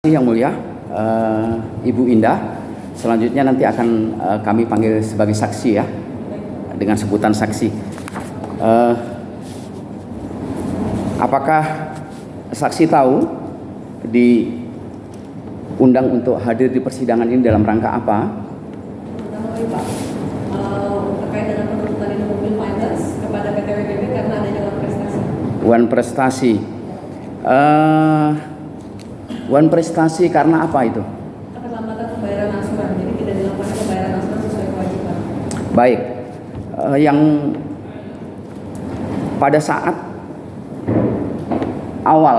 Yang mulia, Ibu Indah, selanjutnya nanti akan kami panggil sebagai saksi ya, dengan sebutan saksi. Apakah saksi tahu diundang untuk hadir di persidangan ini dalam rangka apa? Terkait dengan penuntutan Indomobil Finance kepada PT WBB karena adanya uang prestasi. Uang prestasi. Uang prestasi karena apa itu? Keterlambatan pembayaran angsuran, jadi tidak dilakukan pembayaran angsuran sesuai kewajiban. Baik, yang pada saat awal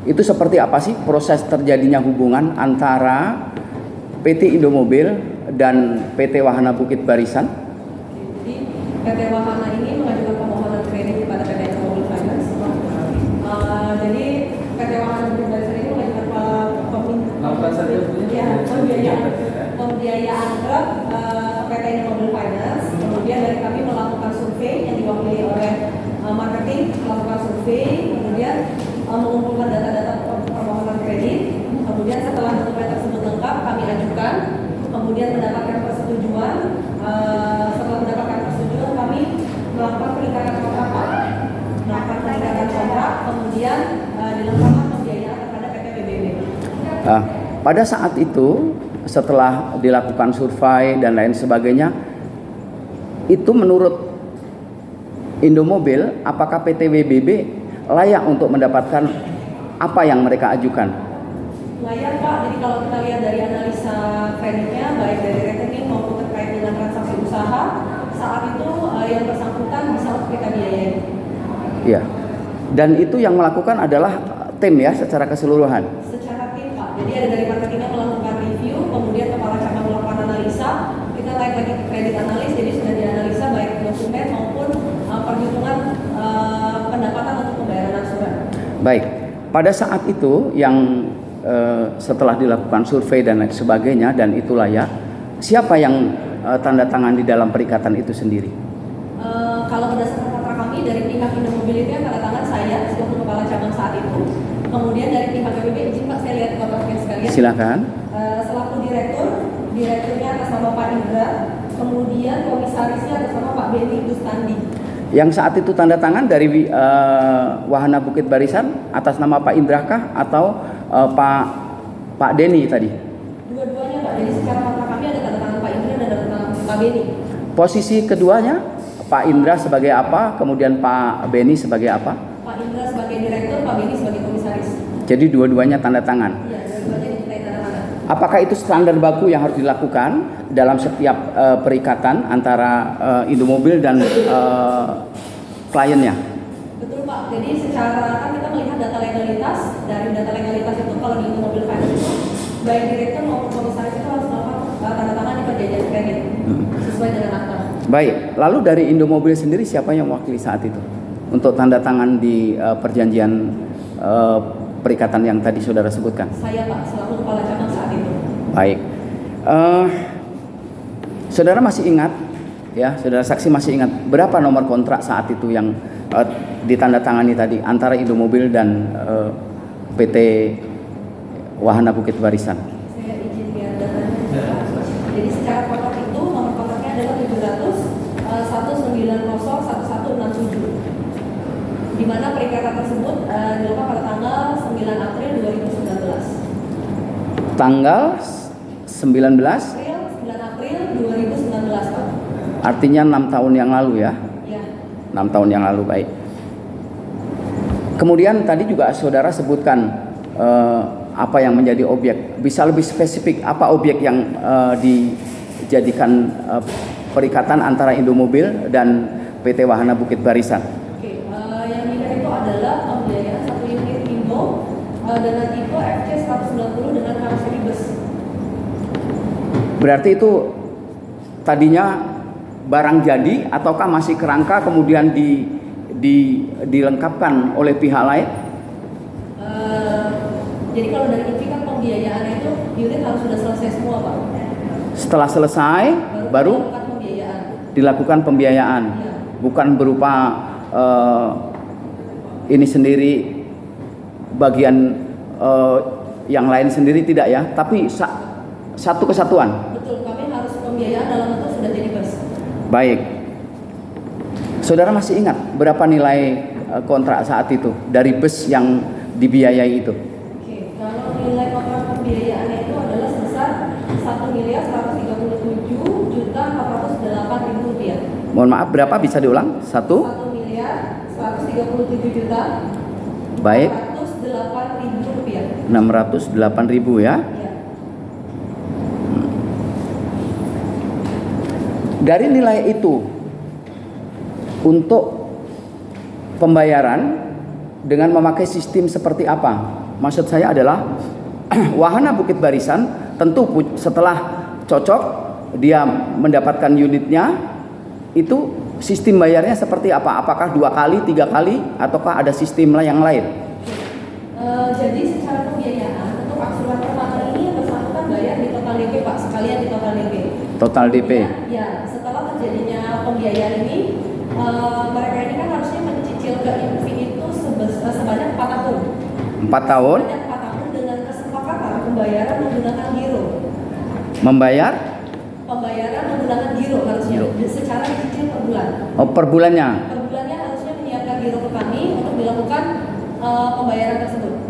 itu seperti apa sih proses terjadinya hubungan antara PT Indomobil dan PT Wahana Bukit Barisan? Jadi PT Wahana ini mengajukan permohonan kredit kepada PT Indomobil Finance. Jadi PT Wahana Bukit Barisan ini mengajukan pembiayaan ke PT Indomobil Finance. Kemudian dari kami melakukan survei yang diwakili oleh marketing, melakukan survei, kemudian mengumpulkan data-data permohonan kredit. Kemudian setelah dokumen tersebut lengkap kami ajukan, kemudian mendapatkan persetujuan. Setelah mendapatkan persetujuan kami melakukan perikatan kontrak, kemudian dilengkapi pembiayaan kepada PT WBB. Pada saat itu setelah dilakukan survei dan lain sebagainya, itu menurut Indomobil, apakah PT WBB layak untuk mendapatkan apa yang mereka ajukan? Layak Pak, jadi kalau kita lihat dari analisa kreditnya, baik dari rekening maupun terkait dengan transaksi usaha, saat itu yang bersangkutan bisa untuk kita biayai. Ya, dan itu yang melakukan adalah tim ya secara keseluruhan. Secara tim Pak, jadi ada dari marketingnya melakukan review, kemudian kepala cabang melakukan analisa, kita naik lagi ke kredit analis, jadi sudah dianalisa baik dokumen maupun perhitungan pendapatan untuk pembayaran angsuran. Baik, pada saat itu yang setelah dilakukan survei dan lain sebagainya dan itu layak, siapa yang tanda tangan di dalam perikatan itu sendiri? Kalau berdasarkan kontrak kami dari pihak Indomobil itu yang tanda tangan saya selaku kepala cabang saat itu. Kemudian dari pihak WBB, izin Pak saya lihat kontraknya sekalian. Silakan. Selaku direkturnya atas nama Pak Indra, kemudian komisarisnya atas nama Pak Benny Gustandi. Yang saat itu tanda tangan dari Wahana Bukit Barisan atas nama Pak Indra kah atau Pak Denny tadi? Dua-duanya Pak. Jadi secara kontrak kami ada tanda tangan Pak Indra dan ada tanda tangan Pak Benny. Posisi keduanya Pak Indra sebagai apa, kemudian Pak Benny sebagai apa? Pak Indra sebagai direktur, Pak Benny sebagai komisaris. Jadi dua-duanya tanda tangan. Iya, dua-duanya dimintai tanda tangan. Apakah itu standar baku yang harus dilakukan dalam setiap perikatan antara Indomobil dan kliennya? Betul Pak. Jadi secara kan kita melihat data legalitas, dari data legalitas itu kalau di Indomobil Finance itu baik direktur maupun komisaris itu harus melakukan tanda tangan di perjanjian kredit sesuai dengan akta. Baik, lalu dari Indomobil sendiri siapa yang mewakili saat itu untuk tanda tangan di perjanjian perikatan yang tadi saudara sebutkan? Saya Pak, selaku kepala cabang saat itu. Baik, saudara masih ingat ya, saudara saksi masih ingat berapa nomor kontrak saat itu yang ditandatangani tadi antara Indomobil dan PT Wahana Bukit Barisan? Saya izin lihat datanya. Jadi secara kontrak itu nomor kontraknya adalah 700 190 1167, di mana perikatan tersebut dilakukan pada tanggal 9 April 2019. Tanggal 19, April 9 April 2019 Pak. artinya 6 tahun yang lalu ya. Ya. 6 tahun yang lalu, baik. Kemudian tadi juga saudara sebutkan apa yang menjadi objek. Bisa lebih spesifik apa objek yang dijadikan perikatan antara Indomobil dan PT Wahana Bukit Barisan? Oke, yang dilihat itu adalah pembiayaan 1 unit Indo dengan tipe FC 190 dengan karoseri bus. Berarti itu tadinya barang jadi ataukah masih kerangka kemudian dilengkapkan oleh pihak lain? Jadi kalau dari INVI kan pembiayaannya itu unit harus sudah selesai semua Pak. Setelah selesai baru dilakukan pembiayaan, Ya. bukan berupa ini sendiri bagian yang lain sendiri tidak ya, tapi satu kesatuan. Betul, kami harus pembiayaan dalam bentuk sudah jadi bus. Baik. Saudara masih ingat berapa nilai kontrak saat itu dari bus yang dibiayai itu? Oke, kalau nilai kontrak pembiayaannya itu adalah sebesar 1.137.408.000 rupiah. Mohon maaf, berapa bisa diulang? 1.137.000.000. Baik. 608.000 rupiah. 608.000 ya. Ya. Dari nilai itu untuk pembayaran dengan memakai sistem seperti apa? Maksud saya adalah Wahana Bukit Barisan tentu setelah cocok dia mendapatkan unitnya, itu sistem bayarnya seperti apa? Apakah 2 kali, 3 kali, ataukah ada sistem yang lain? Jadi secara pembiayaan untuk aksuran pertama ini yang bersangkutan bayar di total DP Pak, sekalian di total DP. Total DP. Ya, setelah terjadinya pembiayaan ini, mereka ini kan harusnya mencicil ke INVI itu sebanyak 4 tahun. 4 tahun. Sebanyak 4 tahun dengan kesepakatan pembayaran menggunakan giro. Membayar? Pembayaran menggunakan giro harusnya, secara dicicil per bulan. Oh, per bulannya. Per bulannya harusnya menyiapkan giro ke kami untuk dilakukan pembayaran tersebut.